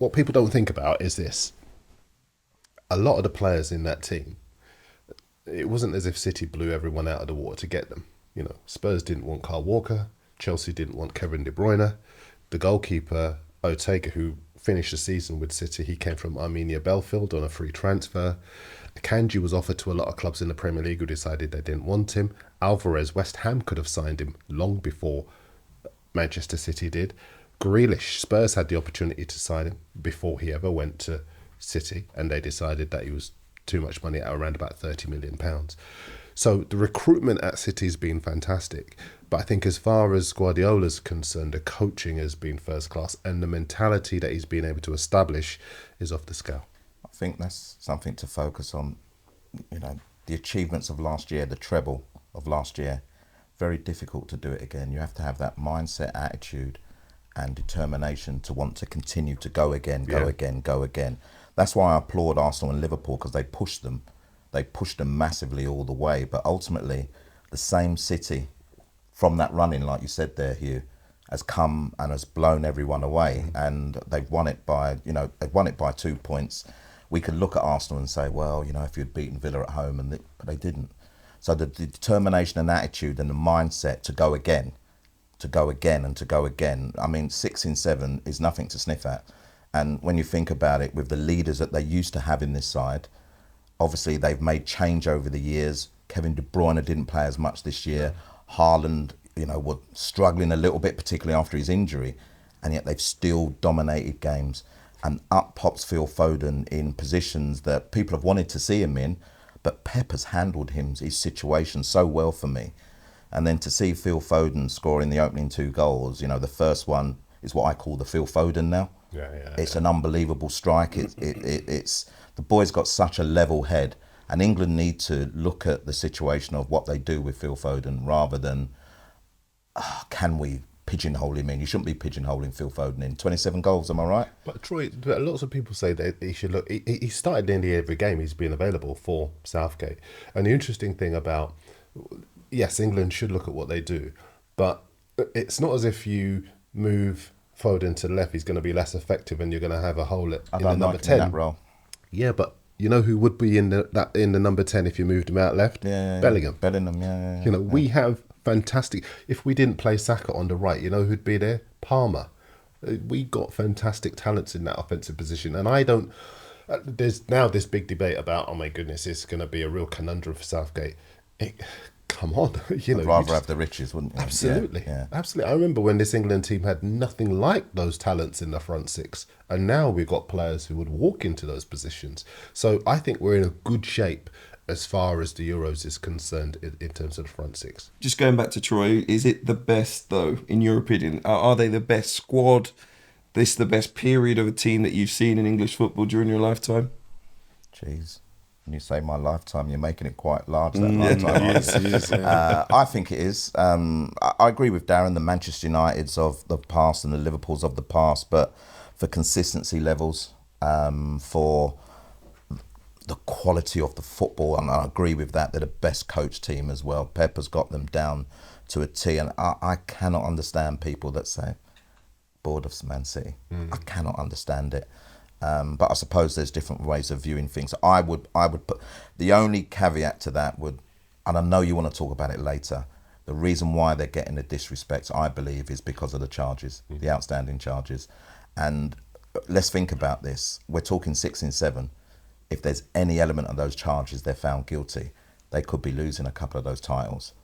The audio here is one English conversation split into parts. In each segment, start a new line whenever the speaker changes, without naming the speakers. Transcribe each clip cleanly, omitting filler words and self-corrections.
what people don't think about is this. A lot of the players in that team, it wasn't as if City blew everyone out of the water to get them. Spurs didn't want Kyle Walker. Chelsea didn't want Kevin De Bruyne. The goalkeeper, Otega, who finished the season with City, he came from Arminia Belfield on a free transfer. Akanji was offered to a lot of clubs in the Premier League who decided they didn't want him. Alvarez, West Ham could have signed him long before Manchester City did. Grealish, Spurs had the opportunity to sign him before he ever went to City, and they decided that he was too much money at around about £30 million. So the recruitment at City has been fantastic. But I think as far as Guardiola's concerned, the coaching has been first class, and the mentality that he's been able to establish is off the scale.
I think that's something to focus on. The achievements of last year, the treble of last year, very difficult to do it again. You have to have that mindset, attitude and determination to want to continue to go again. That's why I applaud Arsenal and Liverpool, because they pushed them massively all the way. But ultimately, the same City from that run-in, like you said there, Hugh, has come and has blown everyone away, and they've won it by 2 points. We could look at Arsenal and say, well, if you'd beaten Villa at home, but they didn't. So the determination and attitude and the mindset to go again. I mean, 6 in 7 is nothing to sniff at. And when you think about it, with the leaders that they used to have in this side, obviously they've made change over the years. Kevin De Bruyne didn't play as much this year. Haaland, was struggling a little bit, particularly after his injury, and yet they've still dominated games. And up pops Phil Foden in positions that people have wanted to see him in, but Pep has handled his situation so well for me. And then to see Phil Foden scoring the opening 2 goals, the first one is what I call the Phil Foden now. It's an unbelievable strike. It's the boy's got such a level head, and England need to look at the situation of what they do with Phil Foden rather than can we pigeonhole him in? You shouldn't be pigeonholing Phil Foden in 27 goals. Am I right?
But Troy, lots of people say that he should look. He started nearly every game he's been available for Southgate, and the interesting thing about yes, England should look at what they do, but it's not as if you move Foden to the left, he's going to be less effective, and you're going to have a hole in the number 10.
That role.
Yeah, but you know who would be in the number 10 if you moved him out left? Bellingham.
Yeah.
We have fantastic. If we didn't play Saka on the right, you know who'd be there? Palmer. We got fantastic talents in that offensive position, and I don't. There's now this big debate about, oh my goodness, it's going to be a real conundrum for Southgate. Come on,
I'd rather have the riches, wouldn't you?
Absolutely,
yeah.
Absolutely. I remember when this England team had nothing like those talents in the front six, and now we've got players who would walk into those positions. So I think we're in a good shape as far as the Euros is concerned in terms of the front six.
Just going back to Troy, is it the best though, in your opinion? Are they the best squad? This the best period of a team that you've seen in English football during your lifetime?
Jeez. When you say my lifetime, you're making it quite large, that lifetime.
Yes, yeah.
I think it is. I agree with Darren, the Manchester Uniteds of the past and the Liverpools of the past, but for consistency levels, for the quality of the football, and I agree with that, they're the best coach team as well. Pep has got them down to a T, and I cannot understand people that say, bored of Man City. I cannot understand it. But I suppose there's different ways of viewing things. I would put the only caveat to that would, and I know you want to talk about it later, the reason why they're getting the disrespect, I believe, is because of the charges, the outstanding charges. And let's think about this. We're talking 6 in 7. If there's any element of those charges they're found guilty, they could be losing a couple of those titles.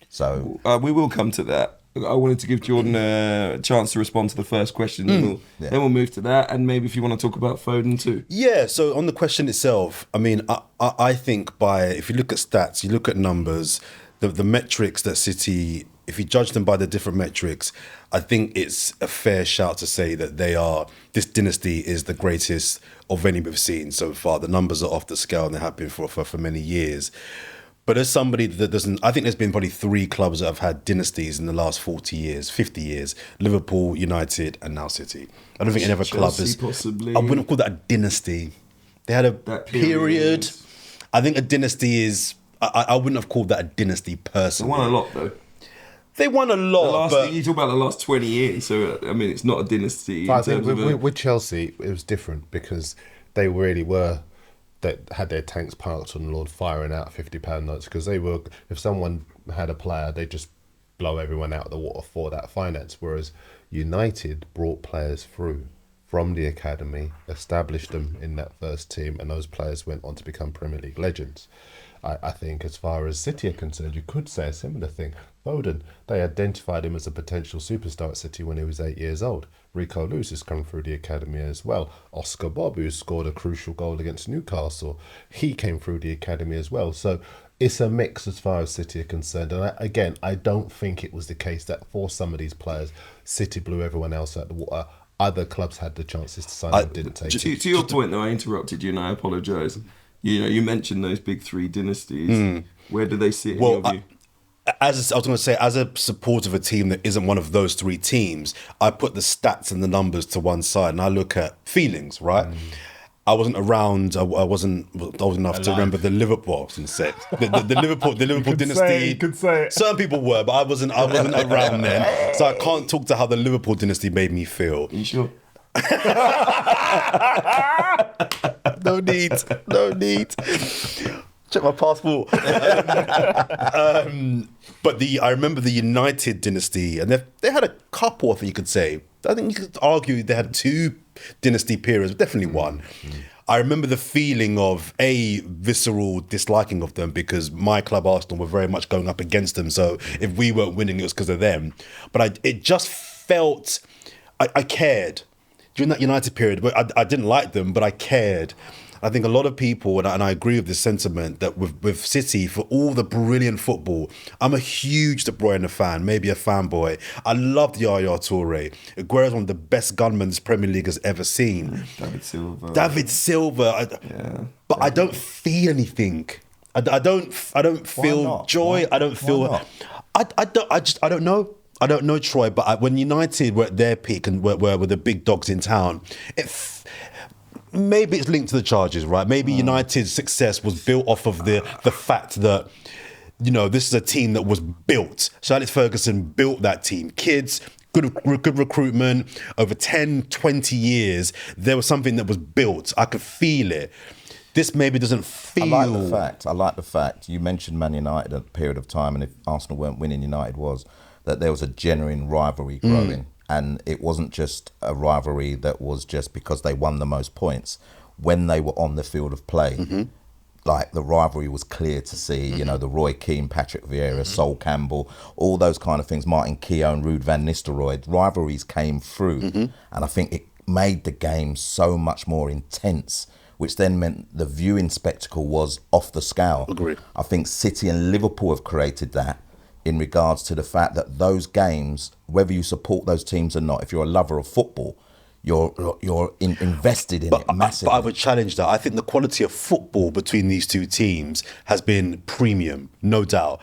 So
we will come to that. I wanted to give Jordan a chance to respond to the first question. Then we'll move to that, and maybe if you want to talk about Foden too.
Yeah, so on the question itself, I mean, I think if you look at stats, you look at numbers, the metrics that City, if you judge them by the different metrics, I think it's a fair shout to say that this dynasty is the greatest of any we've seen so far. The numbers are off the scale and they have been for many years. But as somebody that doesn't, I think there's been probably 3 clubs that have had dynasties in the last 40 years, 50 years. Liverpool, United, and now City. I don't think any other club is.
Possibly.
I wouldn't call that a dynasty. They had a period. I think a dynasty is. I wouldn't have called that a dynasty personally.
They won a lot though.
They won a lot, but
You talk about the last 20 years, so I mean, it's not a dynasty.
But I
in
think
terms of
with Chelsea, it was different because they really were, they had their tanks parked on Lord firing out £50 notes because they were, if someone had a player, they just blow everyone out of the water for that finance. Whereas United brought players through from the academy, established them in that first team, and those players went on to become Premier League legends. I think as far as City are concerned, you could say a similar thing. Foden, they identified him as a potential superstar at City when he was 8 years old. Rico Lewis has come through the academy as well. Oscar Bob, who scored a crucial goal against Newcastle, he came through the academy as well. So it's a mix as far as City are concerned. And I don't think it was the case that for some of these players, City blew everyone else out the water. Other clubs had the chances to sign and didn't take it.
To your point, though, I interrupted you and I apologise. You mentioned those big three dynasties. Where do they sit in your view?
I was going to say, as a supporter of a team that isn't one of those three teams, I put the stats and the numbers to one side and I look at feelings, right? I wasn't around. I wasn't old enough to remember the Liverpool. The Liverpool dynasty.
You could say it.
Certain people were, but I wasn't around then, so I can't talk to how the Liverpool dynasty made me feel.
Are you sure?
No need. Check my passport. But I remember the United dynasty, and they had a couple, I think you could say. I think you could argue they had two dynasty periods, but definitely one. I remember the feeling of a visceral disliking of them because my club Arsenal were very much going up against them. So if we weren't winning, it was because of them. But it just felt, I cared during that United period. But I didn't like them, but I cared. I think a lot of people, and I agree with this sentiment, that with City, for all the brilliant football, I'm a huge De Bruyne fan, maybe a fanboy. I loved Yaya Toure. Aguero's one of the best gunmen this Premier League has ever seen. David Silva. But I don't feel anything. I don't feel joy. I don't feel. I don't know. I don't know, Troy. But when United were at their peak and were the big dogs in town, maybe it's linked to the charges, right? Maybe United's success was built off of the fact that, this is a team that was built. Sir Alex Ferguson built that team. Kids, good recruitment. Over 10, 20 years, there was something that was built. I could feel it. This maybe doesn't feel...
I like the fact. You mentioned Man United at a period of time, and if Arsenal weren't winning, United was, that there was a genuine rivalry growing. And it wasn't just a rivalry that was just because they won the most points. When they were on the field of play, like the rivalry was clear to see, the Roy Keane, Patrick Vieira, Sol Campbell, all those kind of things, Martin Keown, Ruud van Nistelrooy, rivalries came through. And I think it made the game so much more intense, which then meant the viewing spectacle was off the scale.
Agreed.
I think City and Liverpool have created that, in regards to the fact that those games, whether you support those teams or not, if you're a lover of football, you're invested in it massively.
But I would challenge that. I think the quality of football between these two teams has been premium, no doubt.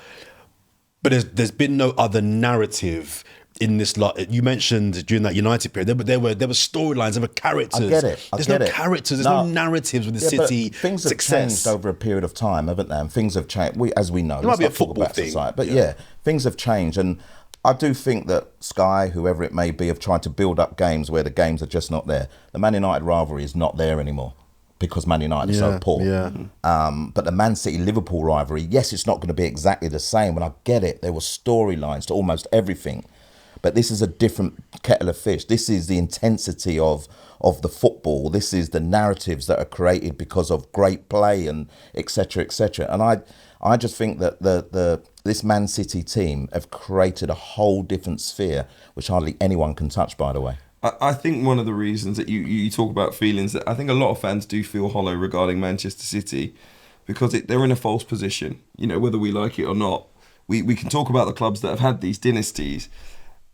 But there's been no other narrative in this lot. You mentioned during that United period, there were storylines, there were characters.
I get it.
There's no characters, there's no narratives with the City
things have
success.
changed over a period of time, haven't they? And things have changed. As we know,
it might be a football thing,
but things have changed, and I do think that Sky, whoever it may be, have tried to build up games where the games are just not there. The Man United rivalry is not there anymore because Man United is so poor. But the Man City-Liverpool rivalry, yes, it's not going to be exactly the same, and I get it. There were storylines to almost everything. But this is a different kettle of fish. This is the intensity of the football. This is the narratives that are created because of great play and et cetera, et cetera. And I just think that this Man City team have created a whole different sphere, which hardly anyone can touch, by the way.
I think one of the reasons that you talk about feelings, that I think a lot of fans do feel hollow regarding Manchester City because they're in a false position, whether we like it or not. We can talk about the clubs that have had these dynasties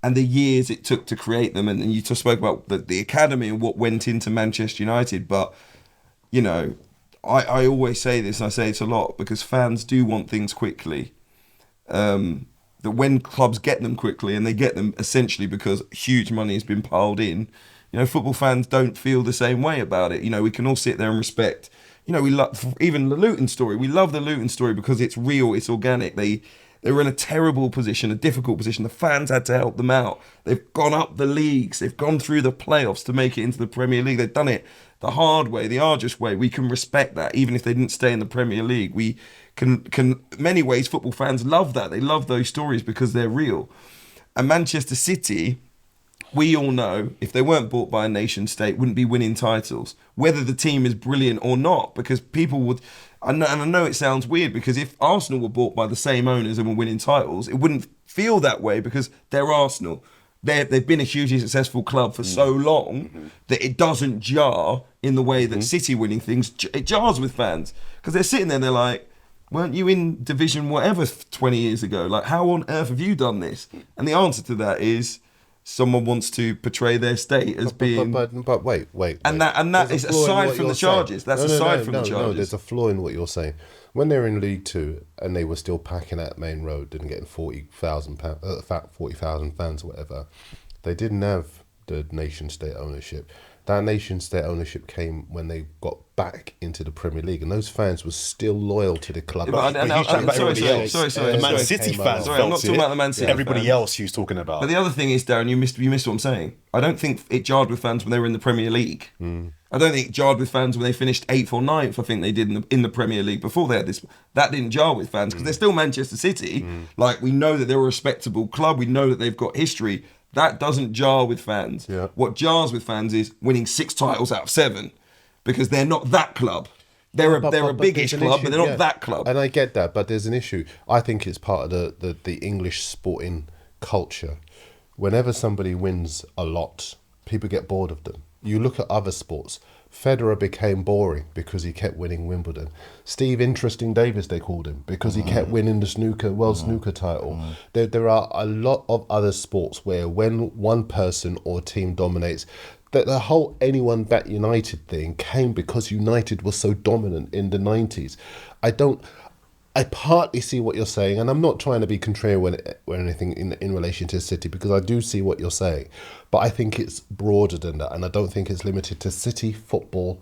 and the years it took to create them. And you just spoke about the academy and what went into Manchester United. But, I always say this, and I say it a lot, because fans do want things quickly. That when clubs get them quickly, and they get them essentially because huge money has been piled in, football fans don't feel the same way about it. We can all sit there and respect. We love even the Luton story. We love the Luton story because it's real, it's organic. They were in a terrible position, a difficult position. The fans had to help them out. They've gone up the leagues. They've gone through the playoffs to make it into the Premier League. They've done it the hard way, the arduous way. We can respect that, even if they didn't stay in the Premier League. We can many ways, football fans love that. They love those stories because they're real. And Manchester City, we all know, if they weren't bought by a nation state, wouldn't be winning titles, whether the team is brilliant or not, because people would... I know it sounds weird, because if Arsenal were bought by the same owners and were winning titles, it wouldn't feel that way, because they're Arsenal. They've been a hugely successful club for so long that it doesn't jar in the way that City winning things, it jars with fans. Because they're sitting there and they're like, weren't you in division whatever 20 years ago? Like, how on earth have you done this? And the answer to that is... someone wants to portray their state as being...
But wait.
And that is aside from the charges. That's aside from the charges.
No, there's a flaw in what you're saying. When they were in League Two and they were still packing out Main Road and getting 40,000 fans or whatever, they didn't have the nation state ownership. That nation state ownership came when they got back into the Premier League, and those fans were still loyal to the club.
Sorry.
The Man City fans.
Sorry, I'm not talking about the Man City.
Everybody else he was talking about.
But the other thing is, Darren, you missed what I'm saying. I don't think it jarred with fans when they were in the Premier League. I don't think it jarred with fans when they finished 8th or 9th. I think they did in the Premier League before they had this. That didn't jar with fans because they're still Manchester City. Like, we know that they're a respectable club. We know that they've got history. That doesn't jar with fans.
Yeah.
What jars with fans is winning 6 titles out of 7, because they're not that club. They're a biggish club, but they're not that club.
And I get that, but there's an issue. I think it's part of the English sporting culture. Whenever somebody wins a lot, people get bored of them. You look at other sports. Federer became boring because he kept winning Wimbledon. Steve Interesting Davis, they called him, because he kept winning the world snooker title. There are a lot of other sports where when one person or team dominates, that the whole anyone bat United thing came because United was so dominant in the 90s. I partly see what you're saying, and I'm not trying to be contrarian or anything in relation to City, because I do see what you're saying, but I think it's broader than that, and I don't think it's limited to City football,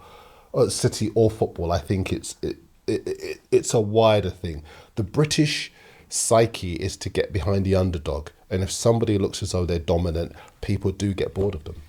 or City or football. I think it's a wider thing. The British psyche is to get behind the underdog, and if somebody looks as though they're dominant, people do get bored of them.